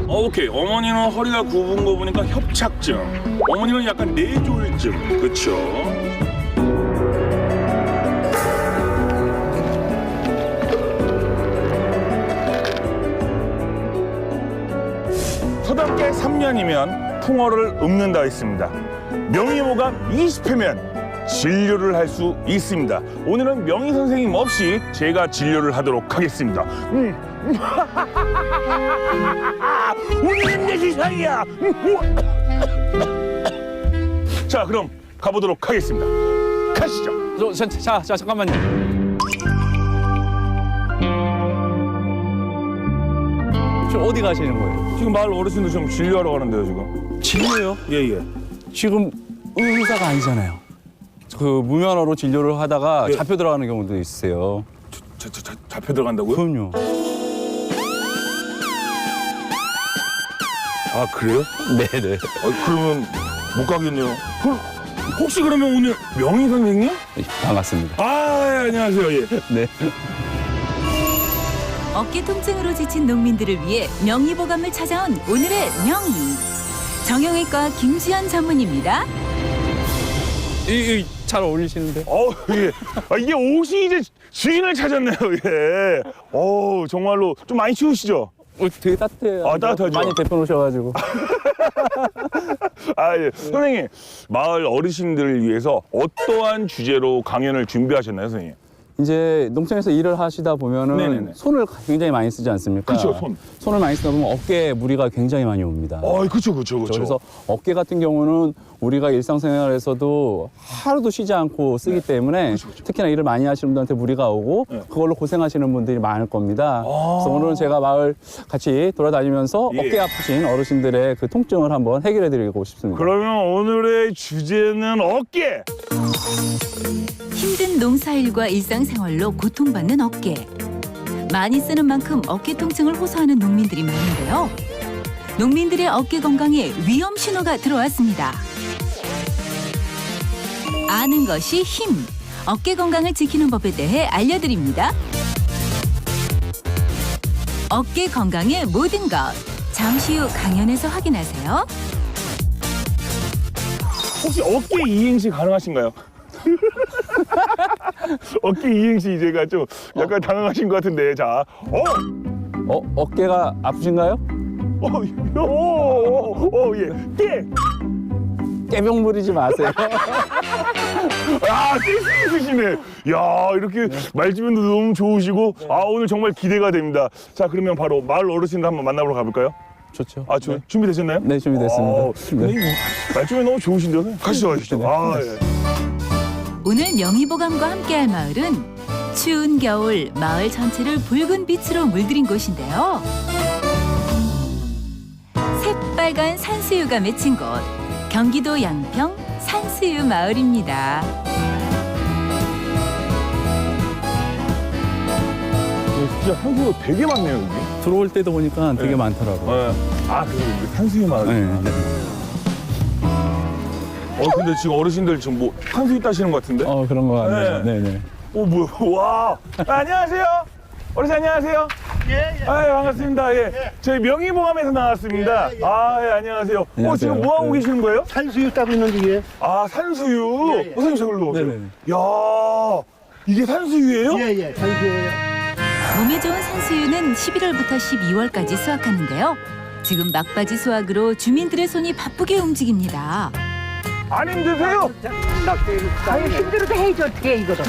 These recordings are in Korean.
오케이. 어머니는 허리가 굽은 거 보니까 협착증. 어머니는 약간 뇌졸중. 그쵸? 초등학교 3년이면 풍어를 읊는다 했습니다. 명의모감 20회면 진료를 할 수 있습니다. 오늘은 명의 선생님 없이 제가 진료를 하도록 하겠습니다. 오늘은 내 세상이야. 자, 그럼 가보도록 하겠습니다. 가시죠. 자, 잠깐만요. 지금 어디 가시는 거예요? 지금 마을 어르신들 좀 진료하러 가는데요, 지금. 진료요? 예. 지금 의사가 아니잖아요. 그 무면허로 진료를 하다가 예. 잡혀 들어가는 경우도 있으세요. 잡혀 들어간다고요? 그럼요. 아, 그래요? 네네. 그러면 못 가겠네요. 혹시 그러면 오늘 명의 선생님? 반갑습니다. 아, 예, 안녕하세요. 예. 네. 어깨 통증으로 지친 농민들을 위해 명의보감을 찾아온 오늘의 명의. 정형외과 김주연 전문입니다. 잘 어울리시는데? 예. 이게 옷이 이제 주인을 찾았네요, 예. 정말로 좀 많이 추우시죠? 되게 따뜻해요. 따뜻하죠? 많이 데펴놓으셔가지고. 예. 선생님, 마을 어르신들을 위해서 어떠한 주제로 강연을 준비하셨나요, 선생님? 이제 농촌에서 일을 하시다 보면은 네네네. 손을 굉장히 많이 쓰지 않습니까? 그쵸, 손. 손을 많이 쓰다 보면 어깨에 무리가 굉장히 많이 옵니다. 그쵸. 그래서 어깨 같은 경우는 우리가 일상생활에서도 하루도 쉬지 않고 쓰기 때문에 그쵸. 특히나 일을 많이 하시는 분들한테 무리가 오고 네. 그걸로 고생하시는 분들이 많을 겁니다. 그래서 오늘은 제가 마을 같이 돌아다니면서 예. 어깨 아프신 어르신들의 그 통증을 한번 해결해 드리고 싶습니다. 그러면 오늘의 주제는 어깨! 힘든 농사일과 일상생활로 고통받는 어깨. 많이 쓰는 만큼 어깨 통증을 호소하는 농민들이 많은데요. 농민들의 어깨 건강에 위험 신호가 들어왔습니다. 아는 것이 힘. 어깨 건강을 지키는 법에 대해 알려드립니다. 어깨 건강의 모든 것. 잠시 후 강연에서 확인하세요. 혹시 어깨 이행시 가능하신가요? 어깨 이행시 제가 좀 약간 당황하신 것 같은데, 자, 어깨가 아프신가요? 예, 깨! 깨병 부리지 마세요. 센스 있으시네. 야, 이렇게 말주변도 너무 좋으시고, 오늘 정말 기대가 됩니다. 자, 그러면 바로 마을 어르신들 한번 만나보러 가볼까요? 좋죠. 네. 준비되셨나요? 네, 준비됐습니다. 네. 말주변 너무 좋으신데요? 가시죠. 예. 오늘 명의보감과 함께할 마을은 추운 겨울 마을 전체를 붉은 빛으로 물들인 곳인데요. 새빨간 산수유가 맺힌 곳, 경기도 양평 산수유 마을입니다. 진짜 산수유가 되게 많네요, 여기. 들어올 때도 보니까 되게 네. 많더라고요. 그래서 이게 산수유 마을이구나. 네. 근데 지금 어르신들 지금 뭐 산수유 따시는 것 같은데? 그런 거 같네요. 네. 네네. 뭐야, 와. 안녕하세요. 어르신 안녕하세요. 예. 반갑습니다. 예. 저희 명의보감에서 나왔습니다. 예. 안녕하세요. 안녕하세요. 지금 뭐 하고 네. 계시는 거예요? 산수유 따고 있는데 예. 산수유. 예, 예. 선생님 저기로 오세요. 네네. 야, 이게 산수유예요? 예, 산수유예요. 몸에 좋은 산수유는 11월부터 12월까지 수확하는데요. 지금 막바지 수확으로 주민들의 손이 바쁘게 움직입니다. 안 힘드세요? 아니 힘들어도 해야지 어떻게 해 이거를.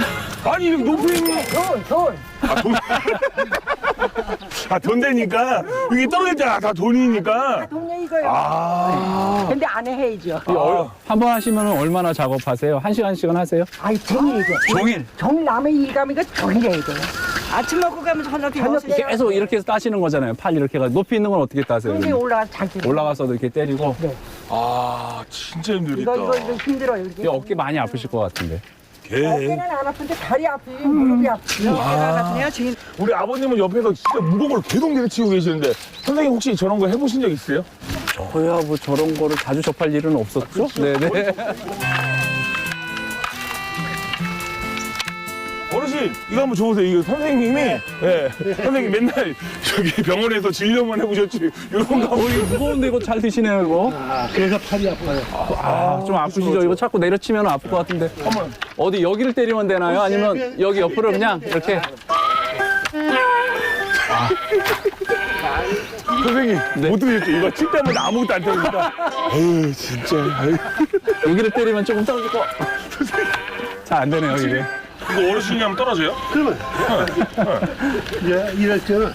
아니, 이렇게 높이 있는. 돈. 돈 되니까. 이게 떨어질 때 다 돈이니까. 돈이야 이거요. 근데 안 해야죠. 한 번 하시면 얼마나 작업하세요? 한 시간씩은 하세요? 아이 종일이죠. 종일? 종일 남의 일감이가 종일 해야 돼요. 아침 먹고 가면 저녁 저녁 먹어요. 계속 이렇게 해서 따시는 거잖아요. 팔 이렇게 해가지고. 높이 있는 건 어떻게 따세요? 근데 올라가서 잘 뛰고. 올라가서도 이렇게 때리고. 네. 진짜 힘들겠다. 이거 힘들어요. 이 어깨 많이 아프실 것 같은데. 어깨는 안 아픈데 다리 아프지 무릎이 아프지. 같으네요. 지금 우리 아버님은 옆에서 진짜 무거운 걸 계속 내리치고 계시는데 선생님 혹시 저런 거 해보신 적 있어요? 저야 뭐 저런 거를 자주 접할 일은 없었죠? 네네. 어르신 어르신 이거 한번 줘보세요. 이거 선생님이 예, 선생님 맨날 저기 병원에서 진료만 해보셨지 이런 거 이거 무거운데 이거 잘 드시네요 이거. 그래서 팔이 아파요. 좀 아프시죠? 이거 자꾸 내려치면 아플 것 같은데. 한번 어디 여기를 때리면 되나요? 아니면 여기 옆으로 그냥 이렇게? 선생님 네. 못 들으셨죠? 이거 칠 때마다 아무것도 안 들으니까 아유 진짜 아유. 여기를 때리면 조금 떨어질 거. 잘 안 되네요 이게. 이거 어르신이 하면 떨어져요? 그러면 이럴 때는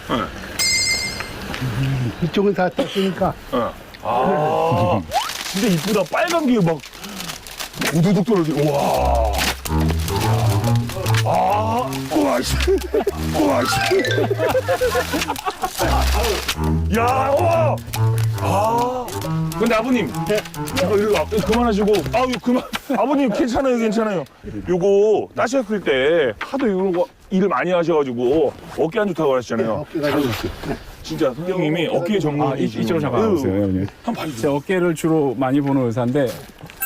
이쪽은 다 떴으니까 아 진짜 이쁘다. 빨간 게 막 우두둑 떨어져. 우와. 아, 우와, 씨. 우와, 씨. 야, 우와. 아. 근데 아버님. 잠깐, 이거 그만하시고. 아유, 그만. 아버님, 괜찮아요, 괜찮아요. 요거 따셨을 때 하도 이런 거 일을 많이 하셔가지고 어깨 안 좋다고 하셨잖아요. 어깨가 좀 진짜 선생님이 어깨 전문이시고. 이쪽으로 잠깐 와보세요 형님. 한번 봐주세요. 제 어깨를 주로 많이 보는 의사인데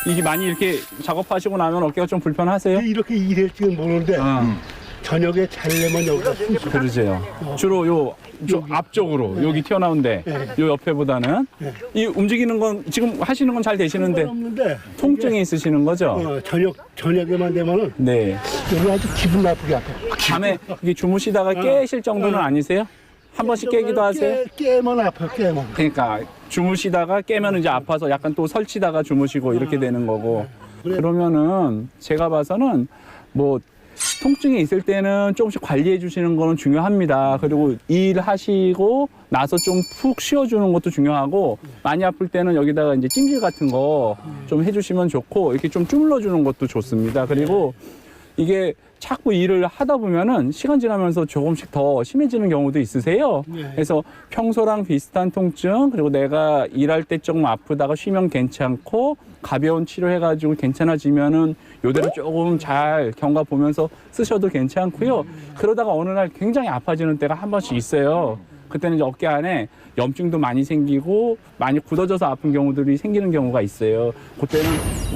이게 많이 이렇게 작업하시고 나면 어깨가 좀 불편하세요? 이렇게 일할지는 모르는데 응. 저녁에 자려면 여기가 숨쉬고 그러세요. 주로 요 앞쪽으로 여기 튀어나온데 요 옆에보다는 이 움직이는 건 지금 하시는 건 잘 되시는데 없는데 통증이 있으시는 거죠? 저녁에만 되면은 네. 여기 아주 기분 나쁘게 아파. 밤에 이게 주무시다가 깨실 정도는 아니세요? 한 번씩 깨기도 하세요? 깨면 아파, 깨면. 그러니까 주무시다가 깨면 이제 아파서 약간 또 설치다가 주무시고 이렇게 되는 거고 그러면은 제가 봐서는 뭐 통증이 있을 때는 조금씩 관리해 주시는 거는 중요합니다. 그리고 일하시고 나서 좀 푹 쉬어주는 것도 중요하고 많이 아플 때는 여기다가 이제 찜질 같은 거 좀 해주시면 좋고 이렇게 좀 주물러 주는 것도 좋습니다. 그리고 이게 자꾸 일을 하다 보면은 시간 지나면서 조금씩 더 심해지는 경우도 있으세요. 그래서 평소랑 비슷한 통증 그리고 내가 일할 때 조금 아프다가 쉬면 괜찮고 가벼운 치료해가지고 괜찮아지면은 요대로 조금 잘 경과 보면서 쓰셔도 괜찮고요. 그러다가 어느 날 굉장히 아파지는 때가 한 번씩 있어요. 그때는 이제 어깨 안에 염증도 많이 생기고 많이 굳어져서 아픈 경우들이 생기는 경우가 있어요. 그때는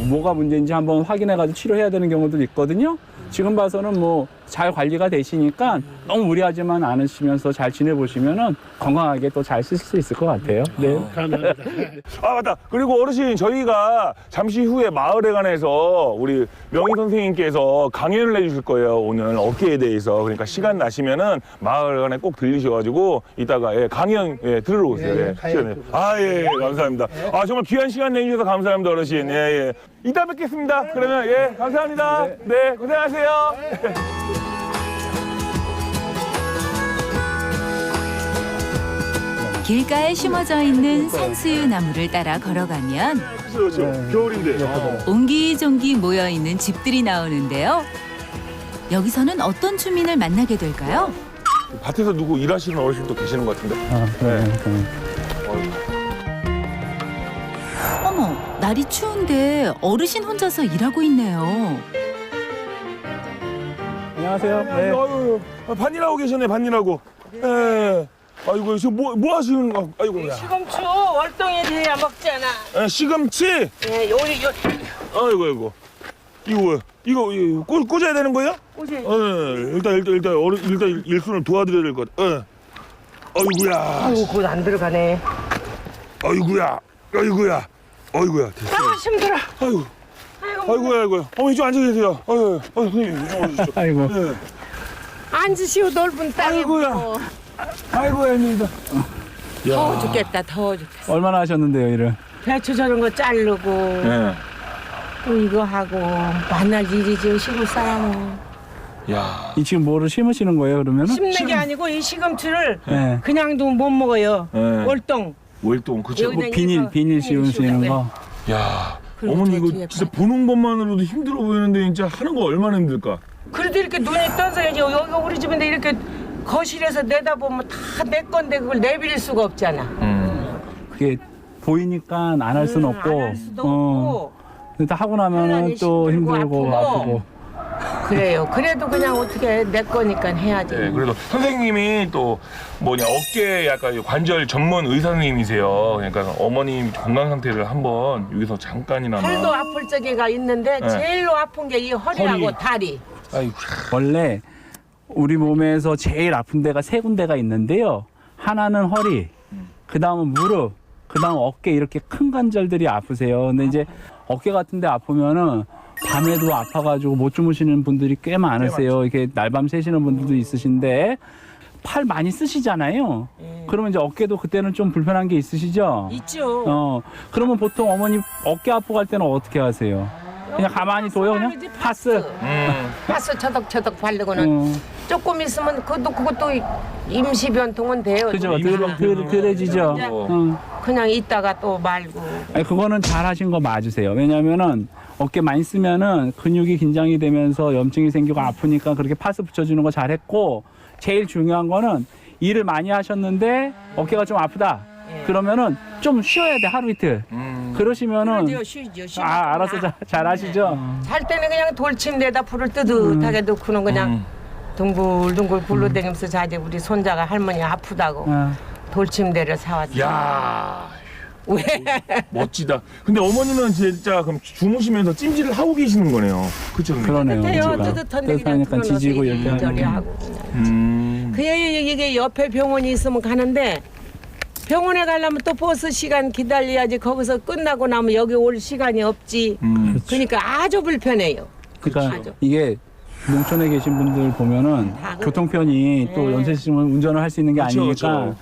뭐가 문제인지 한번 확인해가지고 치료해야 되는 경우도 있거든요. 지금 봐서는 뭐 잘 관리가 되시니까 너무 무리하지만 않으시면서 잘 지내보시면은 건강하게 또 잘 쓰실 수 있을 것 같아요. 네. 감사합니다. 아 맞다. 그리고 어르신 저희가 잠시 후에 마을에 관해서 우리 명희 선생님께서 강연을 해주실 거예요. 오늘 어깨에 대해서. 그러니까 시간 나시면은 마을관에 꼭 들리셔가지고 이따가 예, 강연 예, 들으러 오세요. 네, 예, 가야죠. 시간에. 예, 감사합니다. 아 정말 귀한 시간 내주셔서 감사합니다, 어르신. 예, 예. 이따 뵙겠습니다. 그러면 예, 감사합니다. 네, 고생하세요. 길가에 심어져 있는 산수유 나무를 따라 걸어가면 그렇죠. 겨울인데. 옹기종기 모여 있는 집들이 나오는데요. 여기서는 어떤 주민을 만나게 될까요? 밭에서 누구 일하시는 어르신도 계시는 것 같은데. 어머, 날이 추운데 어르신 혼자서 일하고 있네요. 안녕하세요. 네. 아유, 반일하고 계셨네, 반일하고. 예. 아이고, 지금 뭐 하시는 거? 아이고, 야. 시금추 월동에 돼야 먹잖아. 예, 시금치? 예, 요리 아이고. 이거 꽂아야 되는 거예요? 요새 일단 일순을 도와드려야 될 것 같아. 예. 아이고야. 아이고 그거 안 들어가네. 아이고야. 됐어. 아 힘들어. 아이고. 아이고야. 어머니 좀 앉아 계세요. 아유, 선생님, 좀 오시죠. 아이고. 예. 앉으시오 넓은 땅에. 아이고야. 아이고야, 입니다. 더워 죽겠다. 더워 죽겠어. 얼마나 하셨는데요 일을? 배추 저런 거 자르고 예. 또 이거 하고 만날 일이지 시골 사람은. 야. 이 지금 뭐를 심으시는 거예요 그러면은? 심는 게 아니고 이 시금치를 네. 그냥도 못 먹어요. 예. 월동. 월동, 그쵸? 여기- 뭐 비닐 씌우시는 거? 야. 그리고 어머니 저 이거 뒤에 진짜 보는 것만으로도 힘들어 보이는데 진짜 하는 거 얼마나 힘들까? 그래도 이렇게 눈이 떠서 이제 여기 우리 집인데 이렇게 거실에서 내다보면 다 내 건데 그걸 내빌 수가 없잖아. 그게 보이니까 안 할 수는 없고. 안 할 수도 없고. 근데 다 하고 나면은 또 힘들고 힘들고 아프고. 아프고. 그래요. 그래도 그냥 어떻게 내 거니까 해야지. 네, 그래도 선생님이 또 어깨 약간 관절 전문 의사 선생님이세요. 그러니까 어머님 건강 상태를 한번 여기서 잠깐이나마. 팔도 아플 적에가 있는데 네. 제일로 아픈 게 이 허리하고 허리. 다리. 아이고. 원래 우리 몸에서 제일 아픈 데가 세 군데가 있는데요. 하나는 허리, 그 다음은 무릎, 그 다음 어깨 이렇게 큰 관절들이 아프세요. 근데 이제 어깨 같은 데 아프면은 밤에도 아파가지고 못 주무시는 분들이 꽤 많으세요. 이렇게 날밤 새시는 분들도 있으신데 팔 많이 쓰시잖아요. 그러면 이제 어깨도 그때는 좀 불편한 게 있으시죠? 있죠. 그러면 보통 어머니 어깨 아프고 할 때는 어떻게 하세요? 그냥 가만히 둬요, 그냥? 파스. 파스 처덕처덕 바르고는 조금 있으면 그것도 임시변통은 돼요. 그죠? 덜해지죠? 그냥 있다가 또 말고. 아니, 그거는 잘 하신 거 맞으세요. 왜냐면은 어깨 많이 쓰면은 근육이 긴장이 되면서 염증이 생기고 아프니까 그렇게 파스 붙여주는 거 잘했고, 제일 중요한 거는 일을 많이 하셨는데 어깨가 좀 아프다. 그러면은 좀 쉬어야 돼, 하루 이틀. 그러시면은 쉬죠. 알아서 잘 하시죠. 잘 때는 그냥 돌침대에다 불을 뜨뜻하게 넣고는 그냥 둥글둥글 굴러다니면서 자지. 우리 손자가 할머니 아프다고 돌침대를 사왔어요. 야 왜? 멋지다. 근데 어머니는 진짜 그럼 주무시면서 찜질을 하고 계시는 거네요. 그쵸? 그러네요. 뜨뜻해요. 그러니까. 뜨뜻한데 그냥 뜨뜻하니까 틀어놓어서 지지고 이렇게 이리저리 하는. 하고 그냥. 이게 옆에 병원이 있으면 가는데 병원에 가려면 또 버스 시간 기다려야지. 거기서 끝나고 나면 여기 올 시간이 없지. 그러니까 아주 불편해요. 그러니까 맞아. 이게 농촌에 계신 분들 보면은 다 그래. 교통편이 또 연세 있으면 운전을 할 수 있는 게 그쵸, 아니니까 그쵸.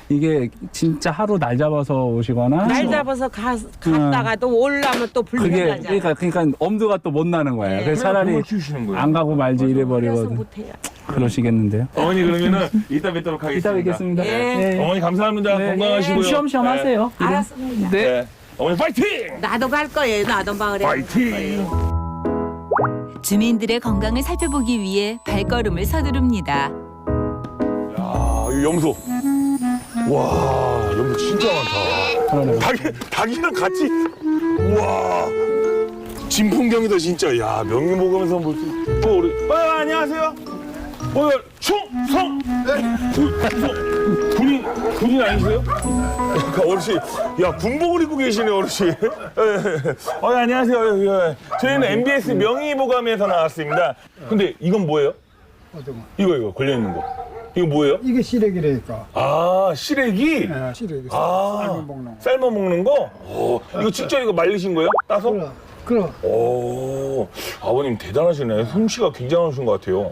이게 진짜 하루 날 잡아서 오시거나 날 잡아서 갔다가 또 올라면 또 그게 불편하잖아. 그러니까 엄두가 또 못 나는 거예요. 그래서 차라리 병을 키우시는 거예요. 안 가고 말지 그래서 이래버리거든. 못해요. 그러시겠는데요. 어머니 그러면은 이따 뵙도록 하겠습니다. 이따 뵙겠습니다. 예. 어머니 감사합니다. 네. 건강하시고요. 쉬엄쉬엄 하세요. 일은. 알았습니다. 네. 네. 어머니 파이팅! 나도 갈 거예요. 나도 마을에. 파이팅! 주민들의 건강을 살펴보기 위해 발걸음을 서두릅니다. 아, 이 염소. 와, 염소 진짜 많다. 그러네요. 닭이랑 같이. 우와. 진풍경이다 진짜. 야, 명이 먹으면서 뭐 또 우리. 안녕하세요. 충성. 군인 아니세요? 어르신, 야 군복을 입고 계시네 어르신. 안녕하세요. 예. 저희는 MBS 명의보감에서 나왔습니다. 근데 이건 뭐예요? 이거 걸려 있는 거. 이거 뭐예요? 이게 시래기라니까. 아, 시래기? 예, 시래기. 아, 삶아 먹는 거. 삶아 먹는 거? 이거 직접 이거 말리신 거예요? 따서? 그럼. 오, 아버님 대단하시네. 솜씨가 굉장하신 것 같아요.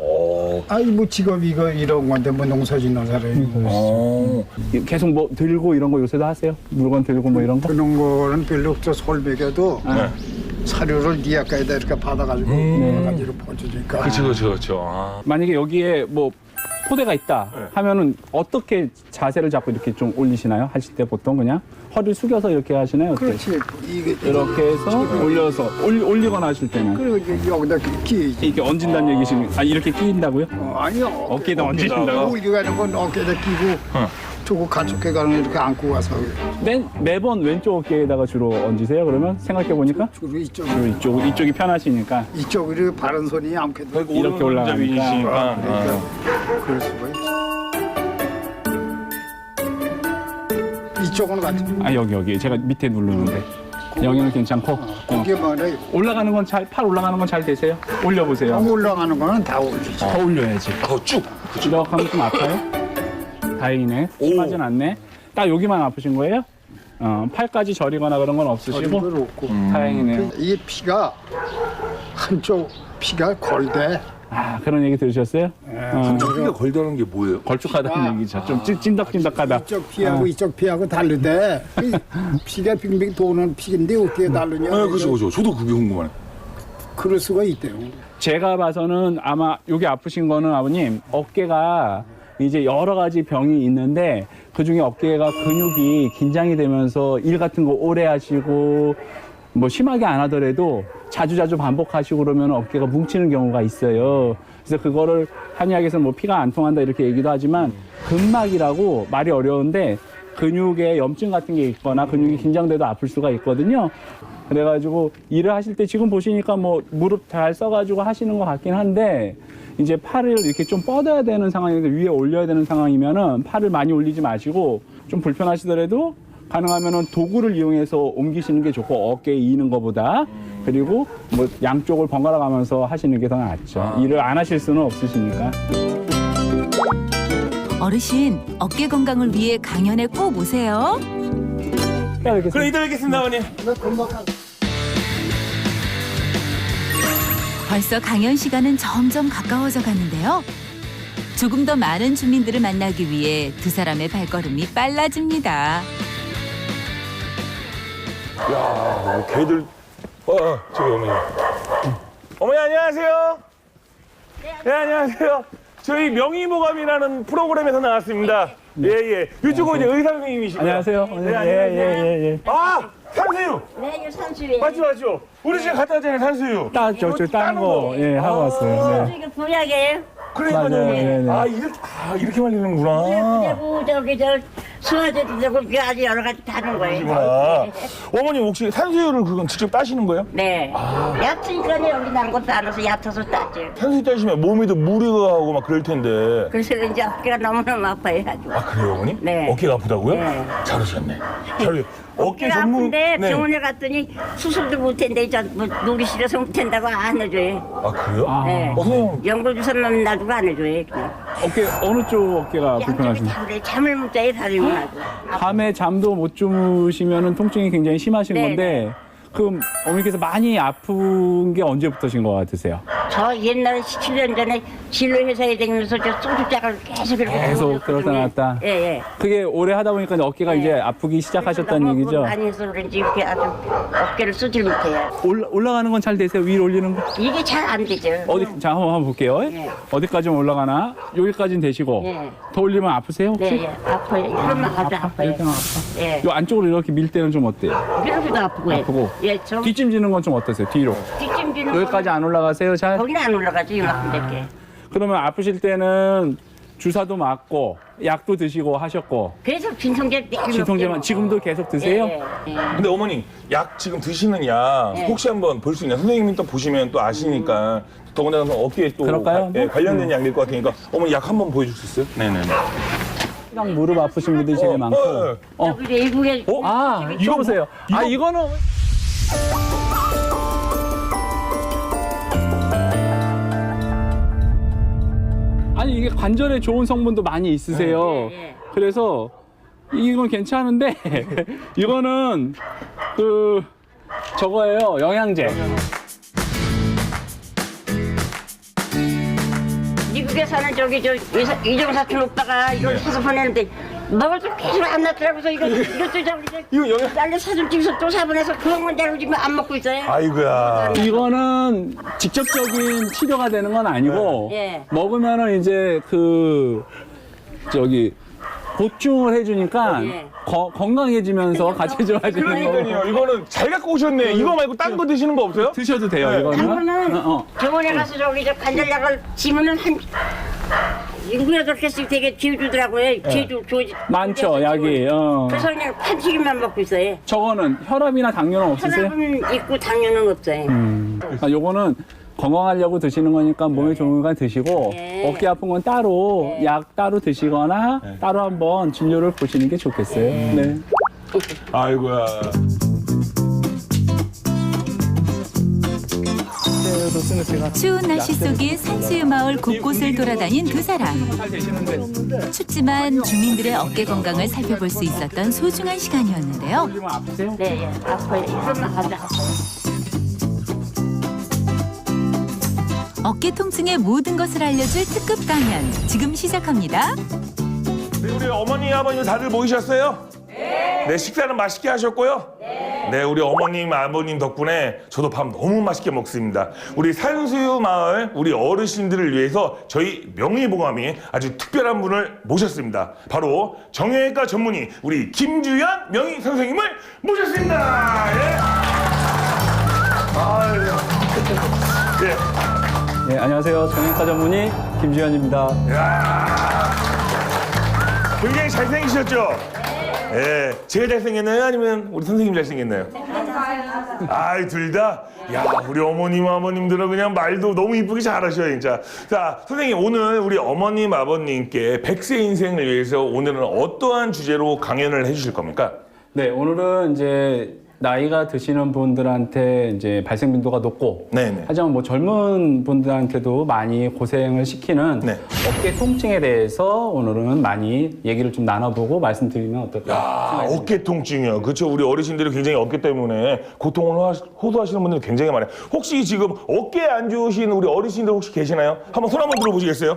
아이 뭐 직업이 이런 건데 뭐 농사 짓는 사람이. 계속 뭐 들고 이런 거 요새도 하세요? 물건 들고 뭐 이런 거? 그런 거는 별로 없어. 솔베개도 사료를 니아까지다 이렇게 받아가지고 가지고 퍼주니까. 그렇죠. 만약에 여기에 뭐 포대가 있다 하면은 어떻게 자세를 잡고 이렇게 좀 올리시나요? 하실 때 보통 그냥 허리를 숙여서 이렇게 하시나요? 어떻게? 그렇지. 이게 이렇게 해서 올려서 올리거나 하실 때는 그리고 이제 여기다 끼지. 이렇게 얹은다는 얘기시는 이렇게 끼인다고요? 아니요. 어깨에다 얹으신다고? 올려가는 건 어깨에다 끼고 저거 가축해 가는 이렇게 안고 가서 매번 왼쪽 어깨에다가 주로 얹으세요? 그러면 생각해 보니까 주로 이쪽이 편하시니까 이쪽으로 바른 손이 아무래도 이렇게 올라가니까. 그러니까 그럴 수가 있지. 이쪽은 같이 여기 제가 밑에 누르는데 여기는 괜찮고 이게 뭐냐 올라가는 건 팔 올라가는 건 잘 되세요? 올려보세요. 올라가는 거는 다 올리지. 더 올려야지. 쭉. 이렇게 하면 좀 아파요? 다행이네. 심하진 않네. 딱 여기만 아프신 거예요? 팔까지 저리거나 그런 건 없으시고? 어린 없고. 다행이네요. 이 피가 한쪽 피가 걸대. 그런 얘기 들으셨어요? 피가 걸다는 게 뭐예요? 걸쭉하다는 얘기죠. 좀 찐덕찐덕하다. 이쪽 피하고 이쪽 피하고 다르대. 이 피가 빙빙 도는 피인데 어떻게 다르냐? 그렇죠. 저도 그게 궁금하네. 그럴 수가 있대요. 제가 봐서는 아마 여기 아프신 거는 아버님 어깨가 이제 여러 가지 병이 있는데 그중에 어깨가 근육이 긴장이 되면서 일 같은 거 오래 하시고 뭐 심하게 안 하더라도 자주 반복하시고 그러면 어깨가 뭉치는 경우가 있어요. 그래서 그거를 한의학에서는 뭐 피가 안 통한다 이렇게 얘기도 하지만 근막이라고 말이 어려운데 근육에 염증 같은 게 있거나 근육이 긴장돼도 아플 수가 있거든요. 그래가지고 일을 하실 때 지금 보시니까 뭐 무릎 잘 써가지고 하시는 것 같긴 한데 이제 팔을 이렇게 좀 뻗어야 되는 상황인데 위에 올려야 되는 상황이면은 팔을 많이 올리지 마시고 좀 불편하시더라도 가능하면은 도구를 이용해서 옮기시는 게 좋고 어깨에 이는 것보다 그리고 뭐 양쪽을 번갈아 가면서 하시는 게 더 낫죠. 일을 안 하실 수는 없으시니까. 어르신, 어깨 건강을 위해 강연에 꼭 오세요. 그래 이따 뵙겠습니다 어머니. 벌써 강연 시간은 점점 가까워져 가는데요. 조금 더 많은 주민들을 만나기 위해 두 사람의 발걸음이 빨라집니다. 야, 개들. 저기 어머니. 어머니 안녕하세요. 네 안녕하세요. 저희 명의모감이라는 프로그램에서 나왔습니다. 예예. 이쪽은 이제 의사 선생님이시고요. 안녕하세요. 네 안녕하세요. 예. 아 산수유. 네, 이 산수유. 맞죠. 우리 집에 갖다 줬잖아요 산수유. 저 따는 거, 예, 하고 왔어요. 네. 이거 불약이에요. 그러니까요. 맞아요. 네네. 이렇게 말리는구나. 그리고 저기 저 수화제도 되고 아주 여러 가지 다른 거예요. 어머니 혹시 산수유를 그건 직접 따시는 거예요? 네. 얕으니까 여기 난 것도 알아서 얕아서 따죠. 산수유 따시면 몸에도 무리가 하고 막 그럴 텐데. 그래서 이제 어깨가 너무너무 아파요. 아주. 아 그래요 어머니? 네. 어깨가 아프다고요? 네. 잘하셨네. 어깨 어깨가 전문. 아픈데 네. 병원에 갔더니 수술도 못했는데 뭐 놀이실에서 못한다고 안 해줘요. 아 그래요? 아, 네. 선생님. 연골주사만 놔두고 안 해줘요. 그냥. 어깨, 어느 쪽 어깨가 양쪽이 불편하신가요? 다 그래. 잠을 못 자요. 다리만 하고. 밤에 잠도 못 주무시면 통증이 굉장히 심하신 네, 건데, 그럼 어머니께서 많이 아픈 게 언제부터신 것 같으세요? 저 옛날에 17년 전에 진로회사에 다니면서 저 소주짝을 계속 이렇게 계속 먹었거든요. 들었다 놨다. 예, 예. 그게 오래 하다 보니까 어깨가 네. 이제 아프기 시작하셨다는 얘기죠? 많이 해서 그런지 이렇게 아주 어깨를 쓰질 못해요. 올라가는 건 잘 되세요? 위로 올리는 거? 이게 잘 안 되죠. 자, 한번 볼게요. 네. 어디까지는 올라가나? 여기까지는 되시고. 네. 더 올리면 아프세요? 혹시? 네, 예. 아파요. 이러면 아주 아파요. 이렇게 아파. 예. 요 안쪽으로 이렇게 밀 때는 좀 어때요? 이렇게도 아프고. 아프고. 예, 저 뒷짐지는 건 좀 어떠세요? 뒤로. 뒷짐지는 여기까지 안 올라가세요? 잘? 거기는 안 올라가죠. 이만큼 될게. 그러면 아프실 때는 주사도 맞고 약도 드시고 하셨고 그래서 진통제 매일 진통제만 먹게 지금도 계속 드세요? 예, 예. 근데 어머니 약 지금 드시는 약 네. 혹시 한번 볼 수 있나요? 선생님이 또 보시면 또 아시니까 더군다나 어깨에 또 그럴까요? 관련된 약일 것 같으니까 어머니 약 한번 보여줄 수 있어요? 네네네. 그냥 무릎 아프신 분들이 제일 많고. 저기 외국에 아, 이거 보세요. 아, 이거는 아니 이게 관절에 좋은 성분도 많이 있으세요. 예. 그래서 이건 괜찮은데 이거는 그 저거예요. 영양제. 미국에 사는 저기 저 이정 사촌 오빠가 이걸 사서 보내는데 먹을 때 계속 안 났더라고서 이것도 저기 이거 영양. 딸내 사진 찍어서 또 사보내서 그런 건 대로 지금 안 먹고 있어요. 아이고야. 이거는 직접적인 치료가 되는 건 아니고 예. 먹으면은 이제 그 저기 보충을 해주니까 예. 건강해지면서 같이 좋아지는 거. 그러니까요. 이거는 잘 갖고 오셨네. 이거 말고 딴 거 드시는 거 없어요? 드셔도 돼요. 네. 이거는. 당근은 병원에 가서 저기 저 관절약을 지면은 한 인구에 저렇게씩 되게 지어주더라고요. 지어주 많죠, 약이. 그래서 그냥 판치기만 먹고 있어요. 저거는 혈압이나 당뇨는 없으세요? 혈압은 있고 당뇨는 없어요. 요거는 건강하려고 드시는 거니까 몸에 좋은 건 드시고 예. 어깨 아픈 건 따로 약 따로 드시거나 따로 한번 진료를 보시는 게 좋겠어요. 네. 아이고야. 추운 날씨 속에 산수유 마을 곳곳을 돌아다닌 두 사람. 춥지만 주민들의 어깨 건강을 살펴볼 수 있었던 소중한 시간이었는데요. 아프세요? 네, 예. 아파요. 이러면 아주 아파요. 어깨 통증의 모든 것을 알려줄 특급 강연 지금 시작합니다. 우리 어머니 아버님 다들 모이셨어요? 네. 식사는 맛있게 하셨고요. 네, 우리 어머님 아버님 덕분에 저도 밥 너무 맛있게 먹습니다. 우리 산수유 마을 우리 어르신들을 위해서 저희 명의보감이 아주 특별한 분을 모셨습니다. 바로 정형외과 전문의 우리 김주연 명의 선생님을 모셨습니다. 예. 아유. 예. 네, 안녕하세요. 정형외과 전문의 김주현입니다. 굉장히 잘생기셨죠? 예. 제가 잘생겼나요? 아니면 우리 선생님 잘생겼나요? 아이, 둘 다? 야, 우리 어머님, 아버님들은 그냥 말도 너무 이쁘게 잘하셔요, 진짜. 자, 선생님, 오늘 우리 어머님, 아버님께 100세 인생을 위해서 오늘은 어떠한 주제로 강연을 해주실 겁니까? 네, 오늘은 이제 나이가 드시는 분들한테 이제 발생 빈도가 높고 네네. 하지만 뭐 젊은 분들한테도 많이 고생을 시키는 네. 어깨 통증에 대해서 오늘은 많이 얘기를 좀 나눠보고 말씀드리면 어떨까 아, 생각이 어깨 통증이요. 그렇죠. 우리 어르신들이 굉장히 어깨 때문에 고통을 호소하시는 분들 굉장히 많아요. 혹시 지금 어깨 안 좋으신 우리 어르신들 혹시 계시나요? 한번 손 한번 들어보시겠어요?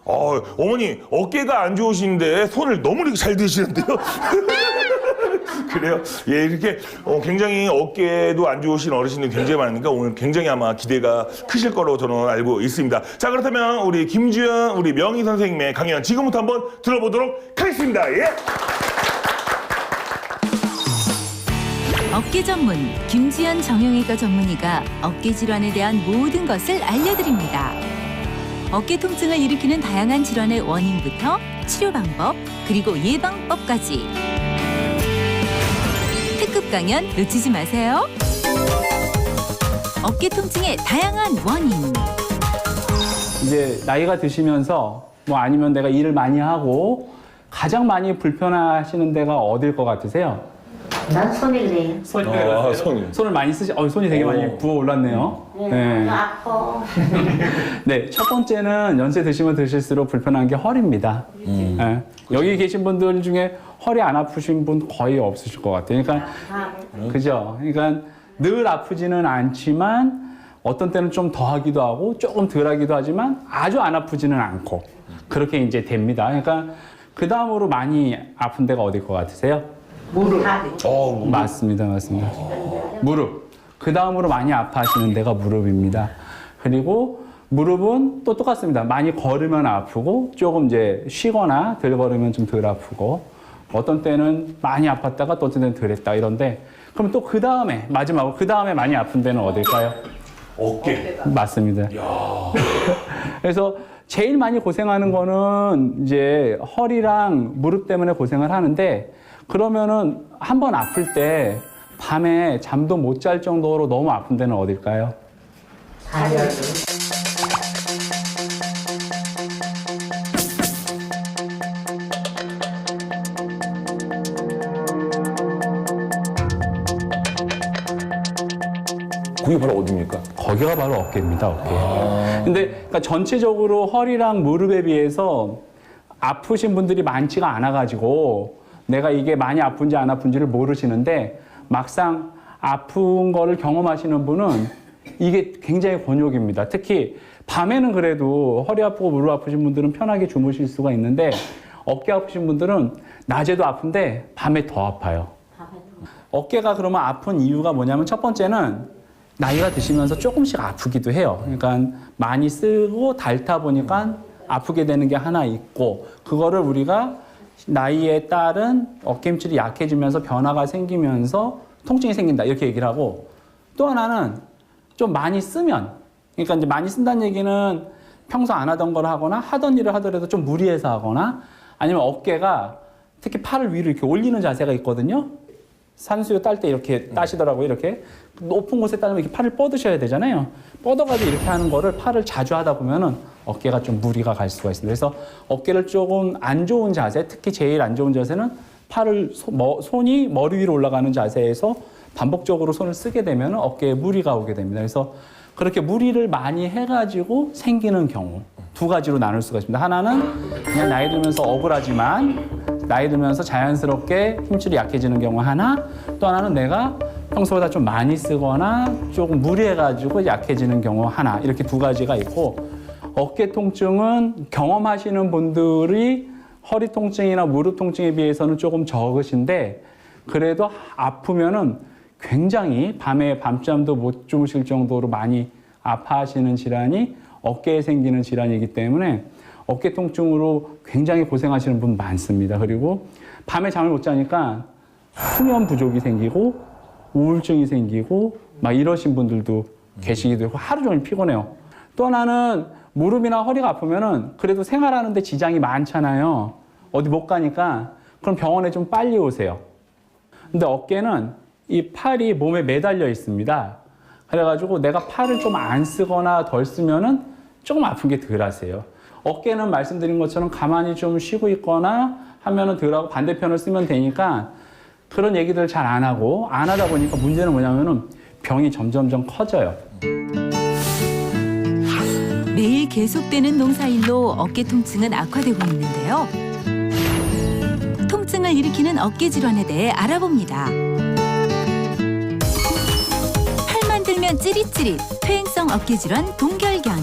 어머니 어깨가 안 좋으신데 손을 너무 이렇게 잘 드시는데요. 그래요? 예, 이렇게 굉장히 어깨도 안 좋으신 어르신들 굉장히 많으니까 오늘 굉장히 아마 기대가 크실 거로 저는 알고 있습니다. 자, 그렇다면 우리 김주현 우리 명희 선생님의 강연 지금부터 한번 들어보도록 하겠습니다. 예. 어깨 전문 김지연 정형외과 전문의가 어깨 질환에 대한 모든 것을 알려드립니다. 어깨 통증을 일으키는 다양한 질환의 원인부터 치료 방법 그리고 예방법까지 특급 강연 놓치지 마세요. 어깨 통증의 다양한 원인. 이제 나이가 드시면서 뭐 아니면 내가 일을 많이 하고 가장 많이 불편하시는 데가 어딜 것 같으세요? 난 손이래. 손을 많이 쓰시. 손이 되게 많이 부어 올랐네요. 네. 아파. 네, 첫 번째는 연세 드시면 드실수록 불편한 게 허리입니다. 네. 여기 계신 분들 중에 허리 안 아프신 분 거의 없으실 것 같아요. 그러니까 그죠? 그러니까 늘 아프지는 않지만 어떤 때는 좀 더 하기도 하고 조금 덜 하기도 하지만 아주 안 아프지는 않고 그렇게 이제 됩니다. 그러니까 그 다음으로 많이 아픈 데가 어딜 것 같으세요? 무릎. 맞습니다. 무릎. 그 다음으로 많이 아파하시는 데가 무릎입니다. 그리고 무릎은 또 똑같습니다. 많이 걸으면 아프고 조금 이제 쉬거나 덜 걸으면 좀 덜 아프고 어떤 때는 많이 아팠다가 또 어떤 때는 덜 했다 이런데 그럼 또 그 다음에 마지막으로 그 다음에 많이 아픈 데는 어딜까요? 어깨. 맞습니다. 그래서 제일 많이 고생하는 거는 이제 허리랑 무릎 때문에 고생을 하는데 그러면은 한 번 아플 때 밤에 잠도 못 잘 정도로 너무 아픈 데는 어딜까요? 그게 바로 어디입니까? 거기가 바로 어깨입니다, 어깨. 근데 그러니까 전체적으로 허리랑 무릎에 비해서 아프신 분들이 많지가 않아가지고 내가 이게 많이 아픈지 안 아픈지를 모르시는데 막상 아픈 거를 경험하시는 분은 이게 굉장히 곤욕입니다. 특히 밤에는 그래도 허리 아프고 무릎 아프신 분들은 편하게 주무실 수가 있는데 어깨 아프신 분들은 낮에도 아픈데 밤에 더 아파요. 어깨가 그러면 아픈 이유가 뭐냐면 첫 번째는 나이가 드시면서 조금씩 아프기도 해요. 그러니까 많이 쓰고 닳다 보니까 아프게 되는 게 하나 있고 그거를 우리가 나이에 따른 어깨 힘줄이 약해지면서 변화가 생기면서 통증이 생긴다 이렇게 얘기를 하고 또 하나는 좀 많이 쓰면 그러니까 이제 많이 쓴다는 얘기는 평소 안 하던 걸 하거나 하던 일을 하더라도 좀 무리해서 하거나 아니면 어깨가 특히 팔을 위로 이렇게 올리는 자세가 있거든요. 산수유 딸 때 이렇게 따시더라고요. 이렇게 높은 곳에 따르면 이렇게 팔을 뻗으셔야 되잖아요. 뻗어가지고 이렇게 하는 거를 팔을 자주 하다 보면은 어깨가 좀 무리가 갈 수가 있습니다. 그래서 어깨를 조금 안 좋은 자세, 특히 제일 안 좋은 자세는 팔을 손이 머리 위로 올라가는 자세에서 반복적으로 손을 쓰게 되면 어깨에 무리가 오게 됩니다. 그래서 그렇게 무리를 많이 해가지고 생기는 경우 두 가지로 나눌 수가 있습니다. 하나는 그냥 나이 들면서 억울하지만 나이 들면서 자연스럽게 힘줄이 약해지는 경우 하나, 또 하나는 내가 평소보다 좀 많이 쓰거나 조금 무리해가지고 약해지는 경우 하나, 이렇게 두 가지가 있고 어깨 통증은 경험하시는 분들이 허리 통증이나 무릎 통증에 비해서는 조금 적으신데 그래도 아프면은 굉장히 밤에 밤잠도 못 주무실 정도로 많이 아파하시는 질환이 어깨에 생기는 질환이기 때문에 어깨 통증으로 굉장히 고생하시는 분 많습니다. 그리고 밤에 잠을 못 자니까 수면 부족이 생기고 우울증이 생기고 막 이러신 분들도 계시기도 하고 하루 종일 피곤해요. 또 하나는 무릎이나 허리가 아프면은 그래도 생활하는데 지장이 많잖아요. 어디 못 가니까 그럼 병원에 좀 빨리 오세요. 근데 어깨는 이 팔이 몸에 매달려 있습니다. 그래가지고 내가 팔을 좀 안 쓰거나 덜 쓰면은 조금 아픈 게 덜 하세요. 어깨는 말씀드린 것처럼 가만히 좀 쉬고 있거나 하면은 덜하고 반대편을 쓰면 되니까 그런 얘기들 잘 안 하고 안 하다 보니까 문제는 뭐냐면은 병이 점점점 커져요. 매일 계속되는 농사일로 어깨 통증은 악화되고 있는데요. 통증을 일으키는 어깨 질환에 대해 알아봅니다. 팔만 들면 찌릿찌릿, 퇴행성 어깨 질환 동결견.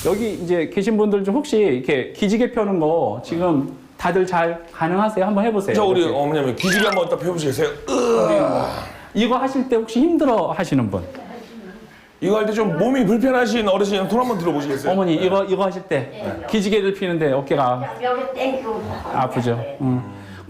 여기 이제 계신 분들 중 혹시 이렇게 기지개 펴는 거 지금 다들 잘 가능하세요? 한번 해보세요. 자, 우리 이렇게. 어머님 기지개 한번 딱 펴보시겠어요? 이거 하실 때 혹시 힘들어 하시는 분? 이거 할 때 좀 몸이 불편하신 어르신 손 한번 들어보시겠어요? 어머니 이거 하실 때 기지개를 피는데 어깨가 여기 땡큐. 아프죠.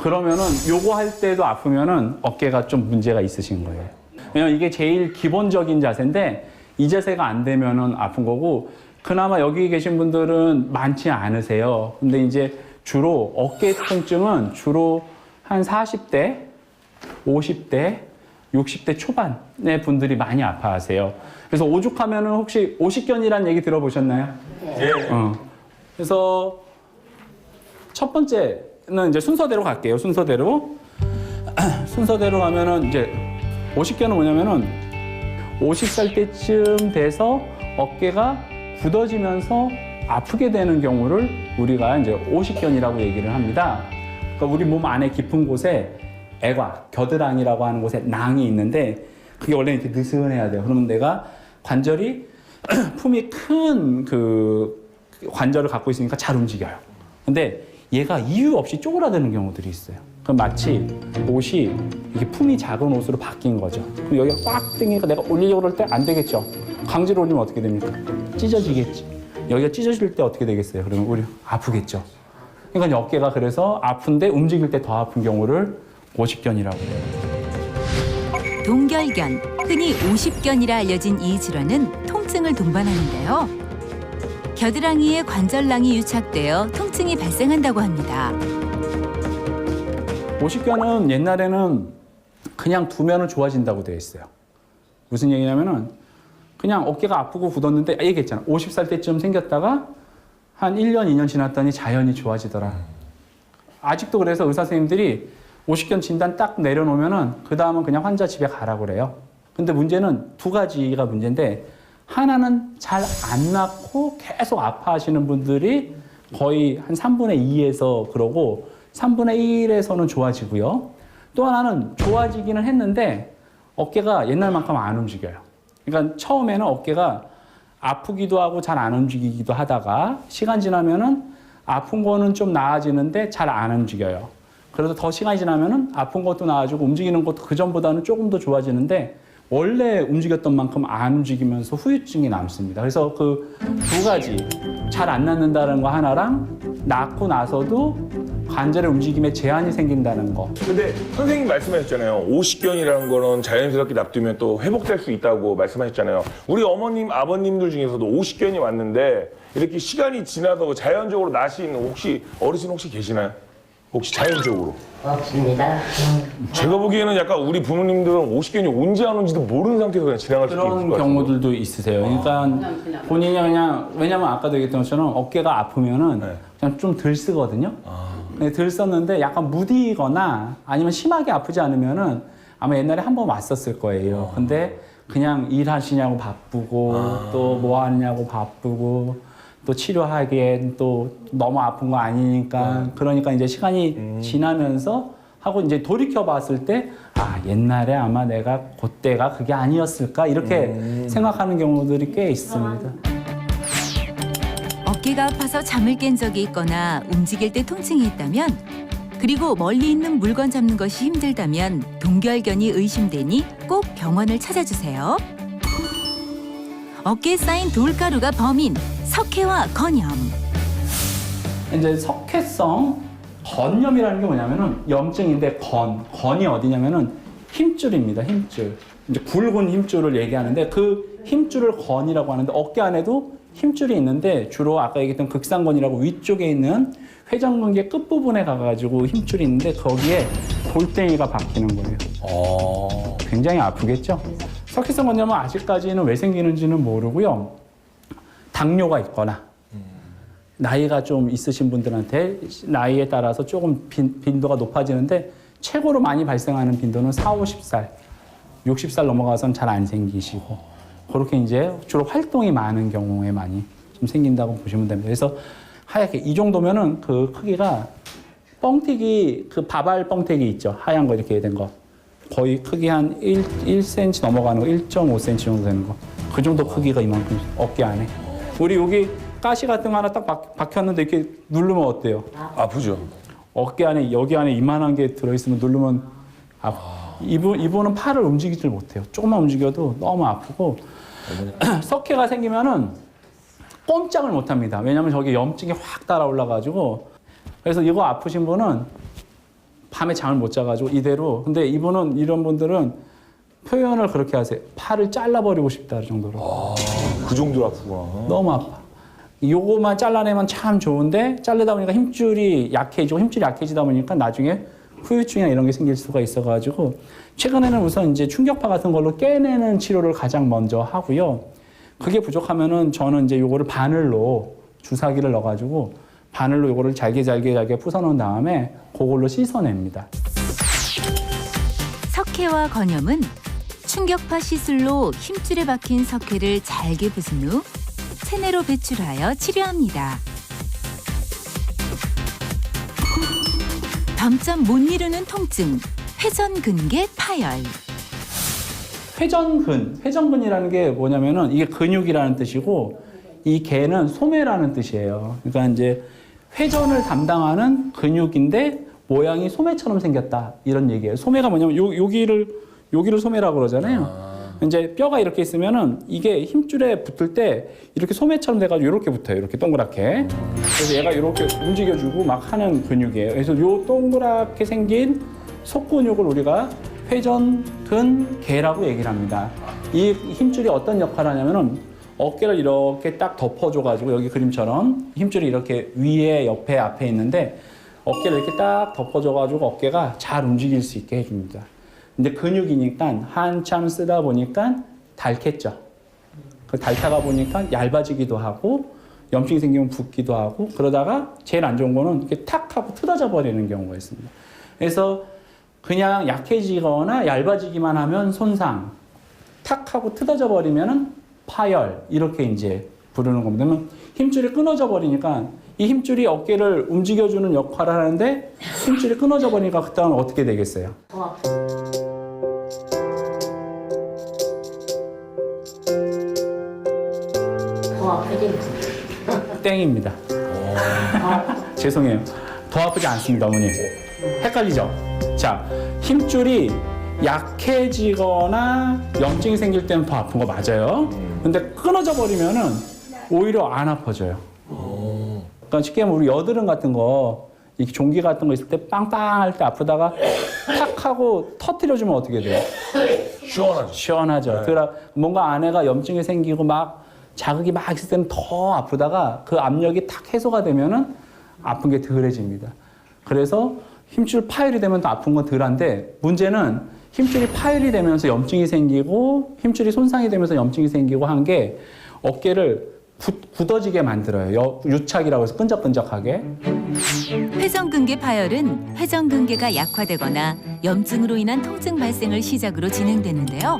그러면은 요거 할 때도 아프면은 어깨가 좀 문제가 있으신 거예요. 왜냐면 이게 제일 기본적인 자세인데 이 자세가 안 되면은 아픈 거고 그나마 여기 계신 분들은 많지 않으세요. 근데 이제 주로 어깨 통증은 주로 한 40대, 50대, 60대 초반의 분들이 많이 아파하세요. 그래서 오죽하면은 혹시 오십견이라는 얘기 들어보셨나요? 예. 그래서 첫 번째는 이제 순서대로 갈게요. 순서대로 가면은 이제 오십견은 뭐냐면은 50살 때쯤 돼서 어깨가 굳어지면서 아프게 되는 경우를 우리가 이제 오십견이라고 얘기를 합니다. 그러니까 우리 몸 안에 깊은 곳에 애과, 겨드랑이라고 하는 곳에 낭이 있는데 그게 원래 이렇게 느슨해야 돼요. 그러면 내가 관절이 품이 큰 그 관절을 갖고 있으니까 잘 움직여요. 근데 얘가 이유 없이 쪼그라드는 경우들이 있어요. 그럼 마치 옷이 이게 품이 작은 옷으로 바뀐 거죠. 그럼 여기가 꽉 당기니까 내가 올리려고 그럴 때 안 되겠죠. 강제로 올리면 어떻게 됩니까? 찢어지겠지. 여기가 찢어질 때 어떻게 되겠어요? 그러면 우리 아프겠죠. 그러니까 어깨가 그래서 아픈데 움직일 때 더 아픈 경우를 오십견이라고 해요. 동결견, 흔히 오십견이라 알려진 이 질환은 통증을 동반하는데요. 겨드랑이에 관절낭이 유착되어 통증이 발생한다고 합니다. 오십견은 옛날에는 그냥 두면은 좋아진다고 되어 있어요. 무슨 얘기냐면은 그냥 어깨가 아프고 굳었는데 얘기했잖아. 50살 때쯤 생겼다가 한 1년, 2년 지났더니 자연히 좋아지더라. 아직도 그래서 의사 선생님들이 오십견 진단 딱 내려놓으면은 그 다음은 그냥 환자 집에 가라고 그래요. 근데 문제는 두 가지가 문제인데 하나는 잘 안 낫고 계속 아파하시는 분들이 거의 한 3분의 2에서 그러고 3분의 1에서는 좋아지고요. 또 하나는 좋아지기는 했는데 어깨가 옛날만큼 안 움직여요. 그러니까 처음에는 어깨가 아프기도 하고 잘 안 움직이기도 하다가 시간 지나면은 아픈 거는 좀 나아지는데 잘 안 움직여요. 그래서 더 시간이 지나면은 아픈 것도 나아지고 움직이는 것도 그 전보다는 조금 더 좋아지는데 원래 움직였던 만큼 안 움직이면서 후유증이 남습니다. 그래서 그 두 가지 잘 안 낫는다는 거 하나랑 낫고 나서도 관절의 움직임에 제한이 생긴다는 거. 근데 선생님 말씀하셨잖아요. 오십견이라는 거는 자연스럽게 납두면 또 회복될 수 있다고 말씀하셨잖아요. 우리 어머님, 아버님들 중에서도 오십견이 왔는데 이렇게 시간이 지나서 자연적으로 나신 혹시 어르신 혹시 계시나요? 혹시 자연적으로? 없습니다. 제가 보기에는 약간 우리 부모님들은 오십견이 온지 안 온지도 모르는 상태에서 그냥 지나갈 수도 있을 것 그런 같아요. 경우들도 있으세요. 그러니까 본인이 그냥 왜냐면 아까도 얘기했던 것처럼 어깨가 아프면은 네. 그냥 좀 들 쓰거든요. 네, 들 썼는데 약간 무디거나 아니면 심하게 아프지 않으면은 아마 옛날에 한 번 왔었을 거예요. 근데 그냥 일하시냐고 바쁘고 또 뭐 하냐고 바쁘고 또 치료하기엔 또 너무 아픈 거 아니니까 그러니까 이제 시간이 지나면서 하고 이제 돌이켜 봤을 때 아 옛날에 아마 내가 그때가 그게 아니었을까 이렇게 생각하는 경우들이 꽤 있습니다. 어깨가 아파서 잠을 깬 적이 있거나 움직일 때 통증이 있다면 그리고 멀리 있는 물건 잡는 것이 힘들다면 동결견이 의심되니 꼭 병원을 찾아주세요. 어깨에 쌓인 돌가루가 범인, 석회와 건염. 이제 석회성 건염이라는 게 뭐냐면은 염증인데 건이 어디냐면은 힘줄입니다. 힘줄. 이제 굵은 힘줄을 얘기하는데 그 힘줄을 건이라고 하는데 어깨 안에도 힘줄이 있는데 주로 아까 얘기했던 극상건이라고 위쪽에 있는 회전근개 끝부분에 가가지고 힘줄이 있는데 거기에 돌덩이가 박히는 거예요. 굉장히 아프겠죠? 석회성 건염은 아직까지는 왜 생기는지는 모르고요. 당뇨가 있거나 나이가 좀 있으신 분들한테 나이에 따라서 조금 빈도가 높아지는데 최고로 많이 발생하는 빈도는 4, 50살, 60살 넘어가서는 잘 안 생기시고 그렇게 이제 주로 활동이 많은 경우에 많이 좀 생긴다고 보시면 됩니다. 그래서 하얗게 이 정도면은 그 크기가 뻥튀기 그 밥알 뻥튀기 있죠. 하얀 거 이렇게 된 거. 거의 크기 한 1cm 넘어가는 거, 1.5cm 정도 되는 거. 그 정도 크기가 이만큼 어깨 안에. 우리 여기 가시 같은 거 하나 딱 박혔는데 이렇게 누르면 어때요? 아프죠? 어깨 안에 여기 안에 이만한 게 들어있으면 누르면 이분은 팔을 움직이질 못해요. 조금만 움직여도 너무 아프고 석회가 생기면은 꼼짝을 못합니다. 왜냐하면 저기 염증이 확 따라 올라가지고 그래서 이거 아프신 분은 밤에 잠을 못 자가지고 이대로 근데 이분은 이런 분들은 표현을 그렇게 하세요. 팔을 잘라버리고 싶다 정도로. 그 정도로 아프구나. 너무 아파. 요거만 잘라내면 참 좋은데 자르다 보니까 힘줄이 약해지다 보니까 나중에 후유증이나 이런 게 생길 수가 있어가지고 최근에는 우선 이제 충격파 같은 걸로 깨내는 치료를 가장 먼저 하고요. 그게 부족하면은 저는 이제 요거를 바늘로 주사기를 넣어가지고 바늘로 요거를 잘게 부숴놓은 다음에 그걸로 씻어냅니다. 석회와 건염은 충격파 시술로 힘줄에 박힌 석회를 잘게 부순 후 체내로 배출하여 치료합니다. 밤잠 못 이루는 통증, 회전근개 파열. 회전근이라는 게 뭐냐면은 이게 근육이라는 뜻이고 이 개는 소매라는 뜻이에요. 그러니까 이제 회전을 담당하는 근육인데 모양이 소매처럼 생겼다 이런 얘기예요. 소매가 뭐냐면 여기를 소매라고 그러잖아요. 이제 뼈가 이렇게 있으면은 이게 힘줄에 붙을 때 이렇게 소매처럼 돼가지고 이렇게 붙어요. 이렇게 동그랗게. 그래서 얘가 이렇게 움직여주고 막 하는 근육이에요. 그래서 요 동그랗게 생긴 속근육을 우리가 회전근개라고 얘기를 합니다. 이 힘줄이 어떤 역할을 하냐면은 어깨를 이렇게 딱 덮어줘가지고 여기 그림처럼 힘줄이 이렇게 위에 옆에 앞에 있는데 어깨를 이렇게 딱 덮어줘가지고 어깨가 잘 움직일 수 있게 해줍니다. 근데 근육이니까 한참 쓰다 보니까 닳겠죠. 그 닳다가 보니까 얇아지기도 하고 염증이 생기면 붓기도 하고 그러다가 제일 안 좋은 거는 이렇게 탁 하고 틀어져 버리는 경우가 있습니다. 그래서 그냥 약해지거나 얇아지기만 하면 손상, 탁 하고 뜯어져 버리면은 파열 이렇게 이제 부르는 겁니다. 그러면 힘줄이 끊어져 버리니까 이 힘줄이 어깨를 움직여주는 역할을 하는데 힘줄이 끊어져 버리니까 그다음 어떻게 되겠어요? 더 아프지? 땡입니다. 죄송해요. 더 아프지 않습니다, 어머니. 헷갈리죠? 자, 힘줄이 약해지거나 염증이 생길 때는 더 아픈 거 맞아요. 근데 끊어져 버리면은 오히려 안 아파져요. 그러니까 쉽게 하면 우리 여드름 같은 거, 이 종기 같은 거 있을 때 빵빵할 때 아프다가 탁 하고 터뜨려주면 어떻게 돼요? 시원하죠. 뭔가 안에가 염증이 생기고 막 자극이 막 있을 때는 더 아프다가 그 압력이 탁 해소가 되면은 아픈 게 덜해집니다. 그래서 힘줄 파열이 되면 또 아픈 건 덜한데 문제는 힘줄이 파열이 되면서 염증이 생기고 힘줄이 손상이 되면서 염증이 생기고 한 게 어깨를 굳어지게 만들어요. 유착이라고 해서 끈적끈적하게. 회전근개 파열은 회전근개가 약화되거나 염증으로 인한 통증 발생을 시작으로 진행되는데요.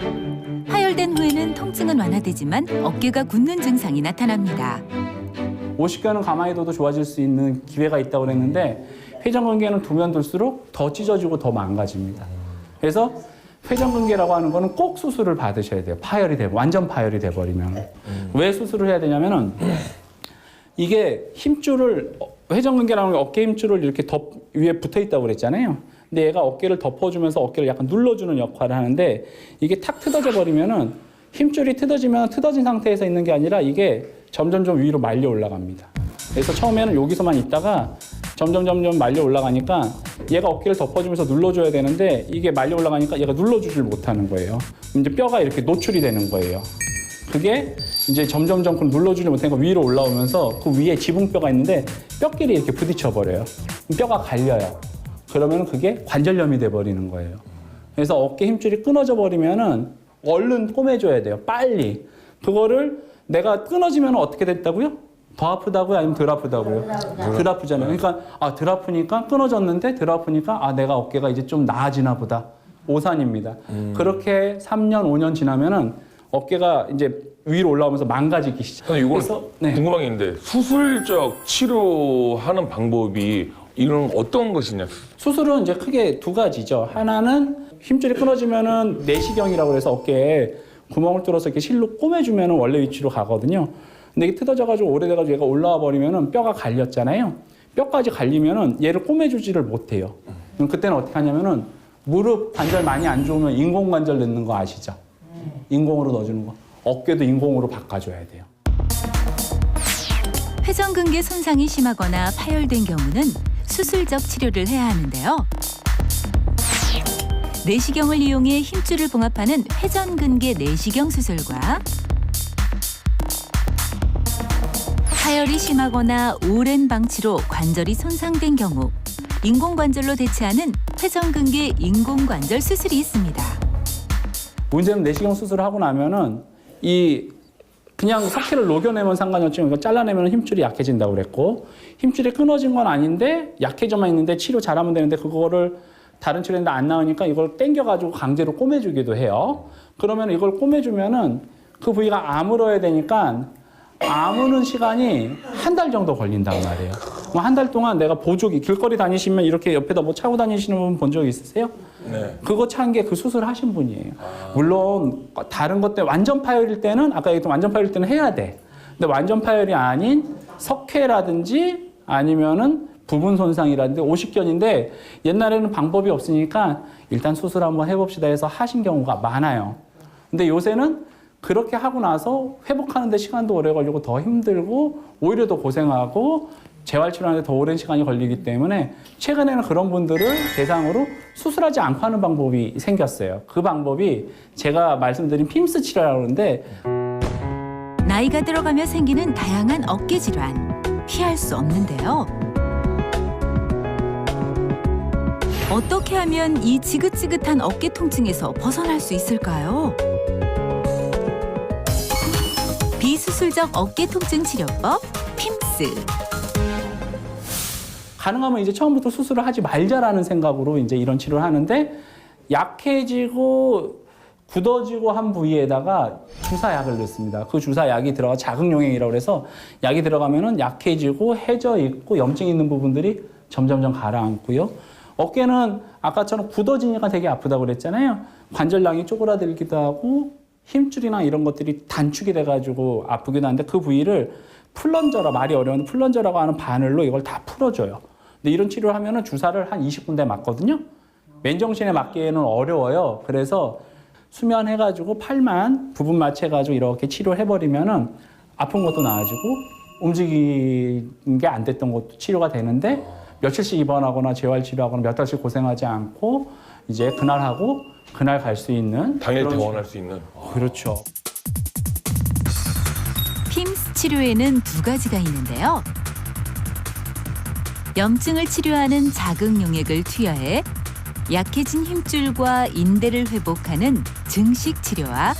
파열된 후에는 통증은 완화되지만 어깨가 굳는 증상이 나타납니다. 50견은 가만히 둬도 좋아질 수 있는 기회가 있다고 그랬는데 회전근개는 두면 둘수록 더 찢어지고 더 망가집니다. 그래서 회전근개라고 하는 거는 꼭 수술을 받으셔야 돼요. 파열이 되고 완전 파열이 돼버리면. 왜 수술을 해야 되냐면은 이게 힘줄을 회전근개라는 게 어깨 힘줄을 이렇게 위에 붙어 있다고 그랬잖아요. 근데 얘가 어깨를 덮어주면서 어깨를 약간 눌러주는 역할을 하는데 이게 탁 뜯어져 버리면은 힘줄이 뜯어지면 뜯어진 상태에서 있는 게 아니라 이게 점점 위로 말려 올라갑니다. 그래서 처음에는 여기서만 있다가 점점 말려 올라가니까 얘가 어깨를 덮어주면서 눌러줘야 되는데 이게 말려 올라가니까 얘가 눌러주질 못하는 거예요. 이제 뼈가 이렇게 노출이 되는 거예요. 그게 이제 점점 그럼 눌러주지 못하니까 위로 올라오면서 그 위에 지붕뼈가 있는데 뼈끼리 이렇게 부딪혀 버려요. 뼈가 갈려요. 그러면 그게 관절염이 돼버리는 거예요. 그래서 어깨 힘줄이 끊어져 버리면은 얼른 꼬매줘야 돼요. 빨리. 그거를 내가 끊어지면 어떻게 됐다고요? 더 아프다고요? 아니면 덜 아프다고요? 덜 아프잖아요. 그러니까 덜 아프니까 끊어졌는데 덜 아프니까 내가 어깨가 이제 좀 나아지나 보다. 오산입니다. 그렇게 3년, 5년 지나면은 어깨가 이제 위로 올라오면서 망가지기 시작. 근데 이걸 네. 궁금한 게 있는데 수술적 치료하는 방법이 이런 어떤 것이냐? 수술은 이제 크게 두 가지죠. 하나는 힘줄이 끊어지면은 내시경이라고 해서 어깨에 구멍을 뚫어서 이렇게 실로 꼬매주면은 원래 위치로 가거든요. 근데 이게 뜯어져가지고 오래돼가지고 얘가 올라와 버리면은 뼈가 갈렸잖아요. 뼈까지 갈리면은 얘를 꼬매주지를 못해요. 그럼 그때는 어떻게 하냐면은 무릎 관절 많이 안 좋으면 인공관절 넣는 거 아시죠? 인공으로 넣어주는 거. 어깨도 인공으로 바꿔줘야 돼요. 회전근개 손상이 심하거나 파열된 경우는 수술적 치료를 해야 하는데요. 내시경을 이용해 힘줄을 봉합하는 회전근개 내시경 수술과 파열이 심하거나 오랜 방치로 관절이 손상된 경우 인공관절로 대체하는 회전근개 인공관절 수술이 있습니다. 문제는 내시경 수술을 하고 나면은 그냥 석회를 녹여내면 상관이 없지만 이거 잘라내면 힘줄이 약해진다고 그랬고 힘줄이 끊어진 건 아닌데 약해져만 있는데 치료 잘하면 되는데 그거를 다른 치료인데 안 나으니까 이걸 당겨가지고 강제로 꼬매주기도 해요. 그러면 이걸 꼬매주면은 그 부위가 아물어야 되니까 아무는 시간이 한 달 정도 걸린단 말이에요. 한 달 동안 내가 보조기, 길거리 다니시면 이렇게 옆에다 뭐 차고 다니시는 분 본 적 있으세요? 네. 그거 찬 게 그 수술 하신 분이에요. 물론 다른 것 때문에 완전 파열일 때는 아까 얘기했던 완전 파열일 때는 해야 돼. 근데 완전 파열이 아닌 석회라든지 아니면은 부분 손상이라든지 오십견인데 옛날에는 방법이 없으니까 일단 수술 한번 해봅시다 해서 하신 경우가 많아요. 근데 요새는 그렇게 하고 나서 회복하는데 시간도 오래 걸리고 더 힘들고 오히려 더 고생하고 재활치료하는데 더 오랜 시간이 걸리기 때문에 최근에는 그런 분들을 대상으로 수술하지 않고 하는 방법이 생겼어요. 그 방법이 제가 말씀드린 핌스 치료라고 하는데 나이가 들어가며 생기는 다양한 어깨 질환 피할 수 없는데요. 어떻게 하면 이 지긋지긋한 어깨 통증에서 벗어날 수 있을까요? 비수술적 어깨 통증 치료법 핌스. 가능하면 이제 처음부터 수술을 하지 말자라는 생각으로 이제 이런 치료를 하는데 약해지고 굳어지고 한 부위에다가 주사약을 넣습니다. 그 주사약이 들어가 자극용액이라고 해서 약이 들어가면은 약해지고 해져 있고 염증 있는 부분들이 점점점 가라앉고요. 어깨는 아까처럼 굳어지니까 되게 아프다고 그랬잖아요. 관절량이 쪼그라들기도 하고 힘줄이나 이런 것들이 단축이 돼가지고 아프기도 한데 그 부위를 플런저라, 말이 어려운데 플런저라고 하는 바늘로 이걸 다 풀어줘요. 근데 이런 치료를 하면은 주사를 한 20군데 맞거든요. 맨정신에 맞기에는 어려워요. 그래서 수면해가지고 팔만 부분 맞춰가지고 이렇게 치료를 해버리면은 아픈 것도 나아지고 움직이는 게 안 됐던 것도 치료가 되는데 며칠씩 입원하거나 재활치료하거나 몇 달씩 고생하지 않고 이제 그날 하고 그날 갈 수 있는 당일 퇴원할 수 있는. 그렇죠. 핌스 치료에는 두 가지가 있는데요. 염증을 치료하는 자극용액을 투여해 약해진 힘줄과 인대를 회복하는 증식 치료와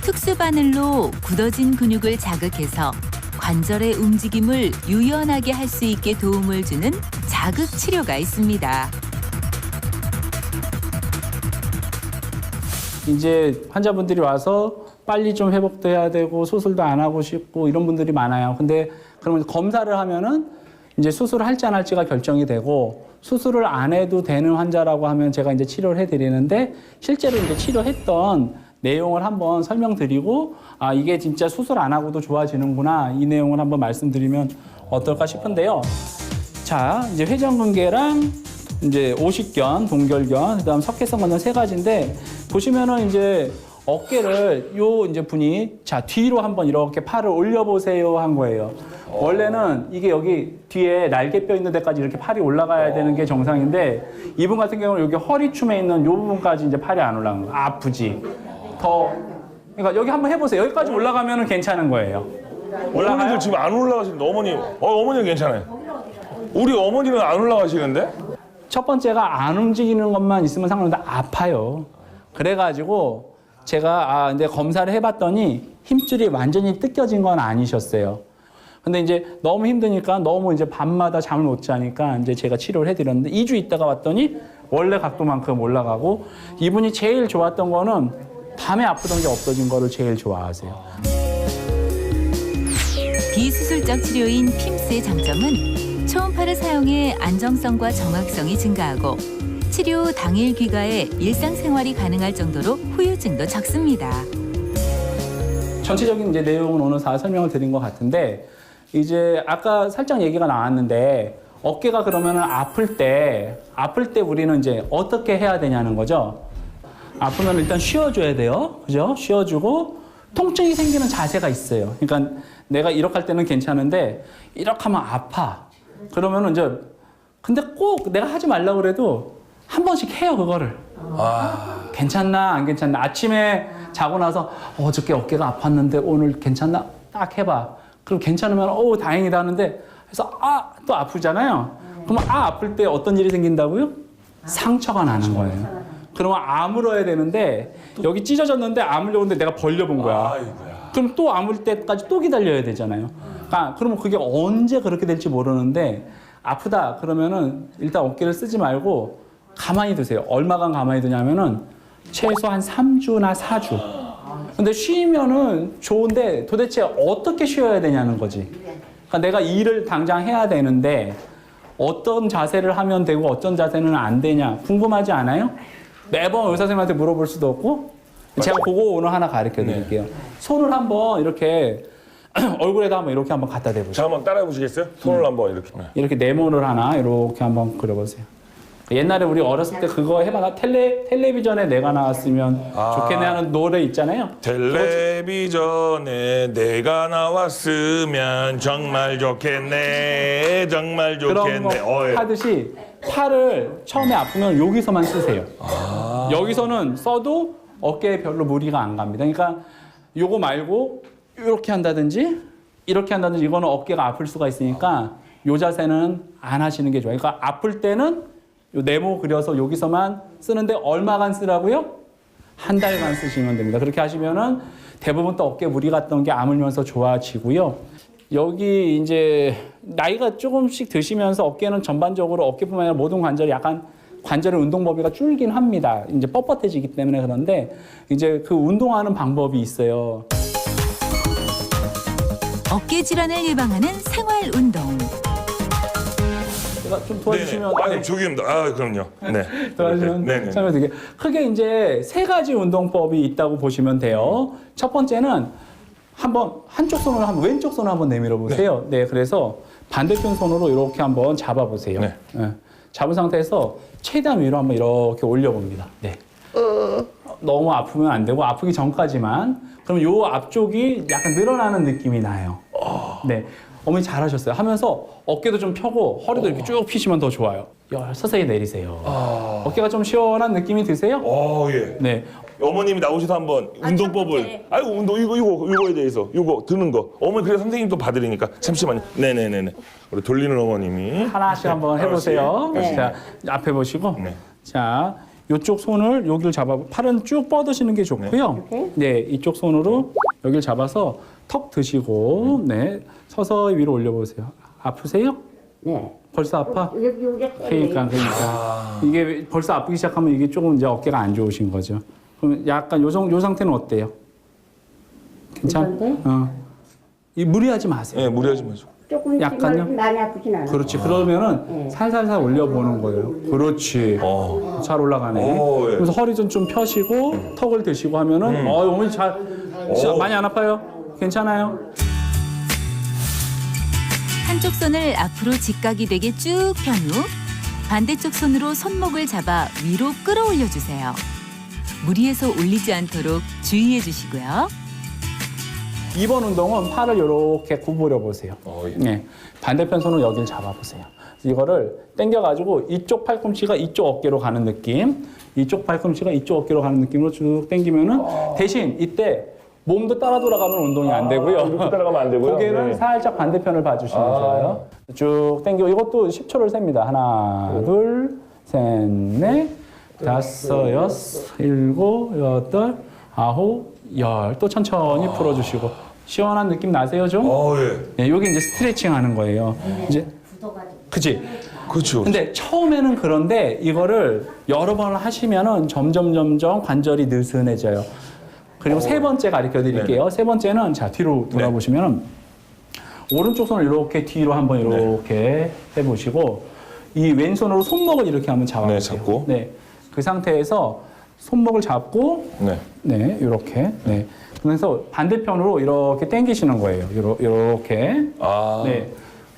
특수 바늘로 굳어진 근육을 자극해서 관절의 움직임을 유연하게 할 수 있게 도움을 주는 자극 치료가 있습니다. 이제 환자분들이 와서 빨리 좀 회복돼야 되고 수술도 안 하고 싶고 이런 분들이 많아요. 근데 그러면 검사를 하면은 이제 수술을 할지 안 할지가 결정이 되고 수술을 안 해도 되는 환자라고 하면 제가 이제 치료를 해드리는데 실제로 이제 치료했던 내용을 한번 설명드리고 이게 진짜 수술 안 하고도 좋아지는구나 이 내용을 한번 말씀드리면 어떨까 싶은데요. 자, 이제 회전근개랑 이제 오십견, 동결견, 그다음 석회성 관절 세 가지인데 보시면은 이제 어깨를 요 이제 분이 자 뒤로 한번 이렇게 팔을 올려보세요 한 거예요. 원래는 이게 여기 뒤에 날개뼈 있는 데까지 이렇게 팔이 올라가야 되는 게 정상인데 이분 같은 경우는 여기 허리춤에 있는 요 부분까지 이제 팔이 안 올라가는 거예요. 아프지. 그러니까 여기 한번 해보세요. 여기까지 올라가면은 괜찮은 거예요. 어머니들 지금 안 올라가시는데 어머니는 괜찮아요. 우리 어머니는 안 올라가시는데? 첫 번째가 안 움직이는 것만 있으면 상관없는데 아파요. 그래가지고 제가 근데 검사를 해봤더니 힘줄이 완전히 뜯겨진 건 아니셨어요. 근데 이제 너무 힘드니까 너무 이제 밤마다 잠을 못 자니까 이제 제가 치료를 해드렸는데 2주 있다가 왔더니 원래 각도만큼 올라가고 이분이 제일 좋았던 거는 밤에 아프던 게 없어진 거를 제일 좋아하세요. 비수술적 치료인 핌스의 장점은 초음파를 사용해 안정성과 정확성이 증가하고 치료 당일 귀가에 일상생활이 가능할 정도로 후유증도 적습니다. 전체적인 이제 내용은 오늘 다 설명을 드린 것 같은데 이제 아까 살짝 얘기가 나왔는데 어깨가 그러면은 아플 때 우리는 이제 어떻게 해야 되냐는 거죠. 아프면 일단 쉬어줘야 돼요. 그죠? 쉬어주고 통증이 생기는 자세가 있어요. 그러니까 내가 이렇게 할 때는 괜찮은데 이렇게 하면 아파. 그러면은 이제 근데 꼭 내가 하지 말라고 그래도 한 번씩 해요, 그거를. 괜찮나 안 괜찮나. 아침에 자고 나서 어저께 어깨가 아팠는데 오늘 괜찮나? 딱 해봐. 그럼 괜찮으면 다행이다 하는데 그래서 또 아프잖아요. 그러면 아플 때 어떤 일이 생긴다고요? 상처가 나는 거예요. 그러면 아물어야 되는데 여기 찢어졌는데 아물려고 했는데 내가 벌려본 거야. 그럼 또 아물 때까지 또 기다려야 되잖아요. 그러면 그게 언제 그렇게 될지 모르는데 아프다 그러면은 일단 어깨를 쓰지 말고 가만히 두세요. 얼마간 가만히 두냐면은 최소한 3주나 4주. 근데 쉬면은 좋은데 도대체 어떻게 쉬어야 되냐는 거지. 그러니까 내가 일을 당장 해야 되는데 어떤 자세를 하면 되고 어떤 자세는 안 되냐 궁금하지 않아요? 매번 의사 선생님한테 물어볼 수도 없고 제가 그거 오늘 하나 가르쳐 드릴게요. 손을 한번 이렇게 얼굴에다 한번 이렇게 한번 갖다 대보세요. 자, 한번 따라해 보시겠어요? 손을 한번 이렇게. 이렇게 네모를 하나 이렇게 한번 그려보세요. 옛날에 우리 어렸을 때 그거 해봐. 텔레비전에 내가 나왔으면 좋겠네 하는 노래 있잖아요. 텔레비전에 내가 나왔으면 정말 좋겠네. 정말 그런 좋겠네. 거 하듯이 팔을 처음에 아프면 여기서만 쓰세요. 여기서는 써도 어깨에 별로 무리가 안 갑니다. 그러니까 요거 말고 이렇게 한다든지 이렇게 한다든지 이거는 어깨가 아플 수가 있으니까 요 자세는 안 하시는 게 좋아요. 그러니까 아플 때는 요 네모 그려서 여기서만 쓰는데 얼마간 쓰라고요? 한 달간 쓰시면 됩니다. 그렇게 하시면은 대부분 또 어깨 무리 갔던 게 아물면서 좋아지고요. 여기 이제 나이가 조금씩 드시면서 어깨는 전반적으로 어깨뿐만 아니라 모든 관절이 약간 관절의 운동 범위가 줄긴 합니다. 이제 뻣뻣해지기 때문에 그런데 이제 그 운동하는 방법이 있어요. 어깨 질환을 예방하는 생활 운동. 제가 좀 도와주시면 네네. 저기입니다. 그럼요. 네. 도와주시면 네네. 설명드릴게요. 크게 이제 3가지 운동법이 있다고 보시면 돼요. 첫 번째는 한번 한쪽 손을 한번 왼쪽 손을 한번 내밀어 보세요. 네, 그래서 반대편 손으로 이렇게 한번 잡아 보세요. 네. 잡은 상태에서 최대한 위로 한번 이렇게 올려 봅니다. 네. 너무 아프면 안 되고 아프기 전까지만. 그럼 요 앞쪽이 약간 늘어나는 느낌이 나요. 네. 어머니 잘하셨어요. 하면서 어깨도 좀 펴고 허리도 이렇게 쭉 펴시면 더 좋아요. 서서히 내리세요. 어깨가 좀 시원한 느낌이 드세요? 예. 네. 어머님이 나오셔서 한번 운동법을. 아이고, 운동, 이거에 대해서. 이거 드는 거. 어머니, 그래 선생님 또 받으리니까. 잠시만요. 네네네네. 우리 돌리는 어머님이. 하나씩 한번 해보세요. 네. 자, 앞에 보시고. 네. 자, 이쪽 손을 여기를 잡아, 팔은 쭉 뻗으시는 게 좋고요. 네, 이쪽 손으로 여기를 잡아서 턱 드시고, 네, 서서히 위로 올려보세요. 아프세요? 네. 벌써 아파? 여기 그러니까. 이게 벌써 아프기 시작하면 이게 조금 이제 어깨가 안 좋으신 거죠. 그럼 약간 요 상태는 어때요? 괜찮? 이 무리하지 마세요. 네, 무리하지 마시고. 조금 약간요? 많이 아프진 않아요. 그렇지. 그러면은 살살살 올려보는 거예요. 그렇지. 잘 올라가네. 예. 그래서 허리 좀 펴시고 턱을 드시고 하면은 어머니 진짜 많이 안 아파요? 괜찮아요? 한쪽 손을 앞으로 직각이 되게 쭉 편 후 반대쪽 손으로 손목을 잡아 위로 끌어올려 주세요. 무리해서 올리지 않도록 주의해 주시고요. 2번 운동은 팔을 이렇게 구부려 보세요. 네. 반대편 손으로 여기를 잡아보세요. 이거를 당겨가지고 이쪽 팔꿈치가 이쪽 어깨로 가는 느낌, 이쪽 팔꿈치가 이쪽 어깨로 가는 느낌으로 쭉 당기면은 대신 이때 몸도 따라 돌아가는 운동이 안 되고요. 이렇게 따라가면 안 되고요. 고개는 네. 살짝 반대편을 봐주시면 좋아요. 쭉 당기고 이것도 10초를 셉니다. 하나, 둘, 셋, 넷, 다섯, 여섯, 일곱, 여덟, 아홉, 열. 또 천천히 풀어주시고. 시원한 느낌 나세요, 좀? 예. 네, 여기 이제 스트레칭 하는 거예요. 이제. 그치? 그렇죠. 근데 처음에는 그런데 이거를 여러 번을 하시면은 점점 관절이 느슨해져요. 그리고 세 번째 가르쳐 드릴게요. 세 번째는 자, 뒤로 돌아보시면은 오른쪽 손을 이렇게 뒤로 한번 이렇게 해보시고 이 왼손으로 손목을 이렇게 한번 잡아보세요. 네, 잡고. 네. 그 상태에서 손목을 잡고 네. 이렇게. 네. 그래서 반대편으로 이렇게 당기시는 거예요. 이렇게. 아. 네.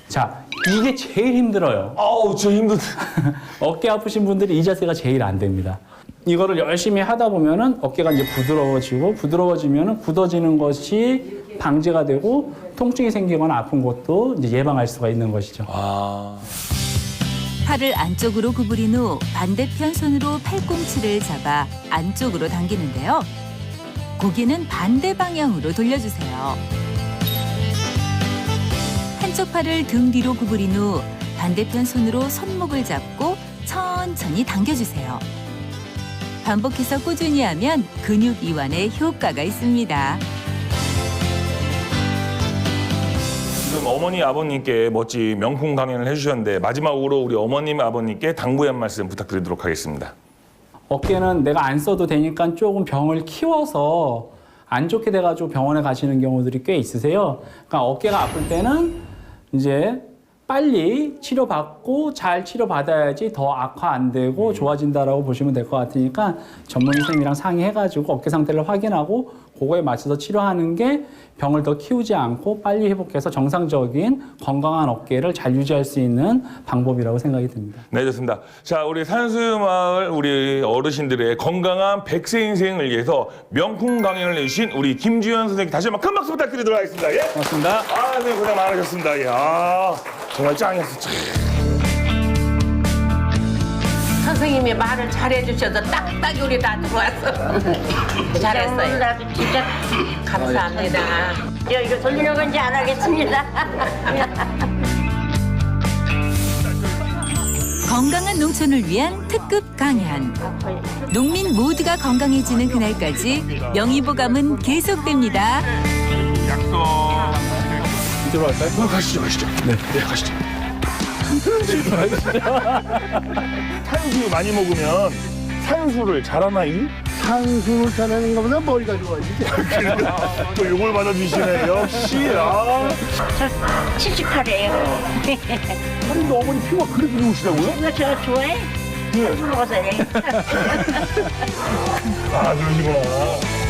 자, 이게 제일 힘들어요. 아우, 저 힘든. 어깨 아프신 분들이 이 자세가 제일 안 됩니다. 이거를 열심히 하다 보면은 어깨가 이제 부드러워지면은 굳어지는 것이 방지가 되고 통증이 생기거나 아픈 것도 이제 예방할 수가 있는 것이죠. 아. 팔을 안쪽으로 구부린 후 반대편 손으로 팔꿈치를 잡아 안쪽으로 당기는데요. 고개는 반대 방향으로 돌려주세요. 한쪽 팔을 등 뒤로 구부린 후 반대편 손으로 손목을 잡고 천천히 당겨주세요. 반복해서 꾸준히 하면 근육 이완에 효과가 있습니다. 지금 어머니 아버님께 멋진 명품 강연을 해주셨는데 마지막으로 우리 어머님 아버님께 당부의 한 말씀 부탁드리도록 하겠습니다. 어깨는 내가 안 써도 되니까 조금 병을 키워서 안 좋게 돼가지고 병원에 가시는 경우들이 꽤 있으세요. 그러니까 어깨가 아플 때는 이제 빨리 치료받고 잘 치료받아야지 더 악화 안 되고 좋아진다라고 보시면 될 것 같으니까 전문 선생님이랑 상의해가지고 어깨 상태를 확인하고 그거에 맞춰서 치료하는 게 병을 더 키우지 않고 빨리 회복해서 정상적인 건강한 어깨를 잘 유지할 수 있는 방법이라고 생각이 듭니다. 네, 좋습니다. 자, 우리 산수마을 우리 어르신들의 건강한 100세 인생을 위해서 명품 강연을 해주신 우리 김주현 선생님 다시 한번 큰 박수 부탁드리도록 하겠습니다. 예? 고맙습니다. 아, 네, 고생 많으셨습니다. 예. 아, 정말 짱이었어. 선생님이 말을 잘해주셔서 딱딱 우리 다 들어왔어. 잘했어요. 나도 진짜 감사합니다. 이거 돌리는 건지 안 하겠습니다. 건강한 농촌을 위한 특급 강연. 농민 모두가 건강해지는 그날까지 명의보감은 계속됩니다. 약속. 이쪽으로 갈까요? 가시죠. 네, 가시죠. 산수 많이 먹으면 산수를 잘하나요? 산수를 잘하는 것보다 머리가 좋아지지. 또 욕을 받아주시네. 역시. 아. 78이에요. 아니, 어머니 피부가 그렇게 좋으시다고요? 이거 제가 좋아해? 술 먹어서 해. 아, 그러시구나.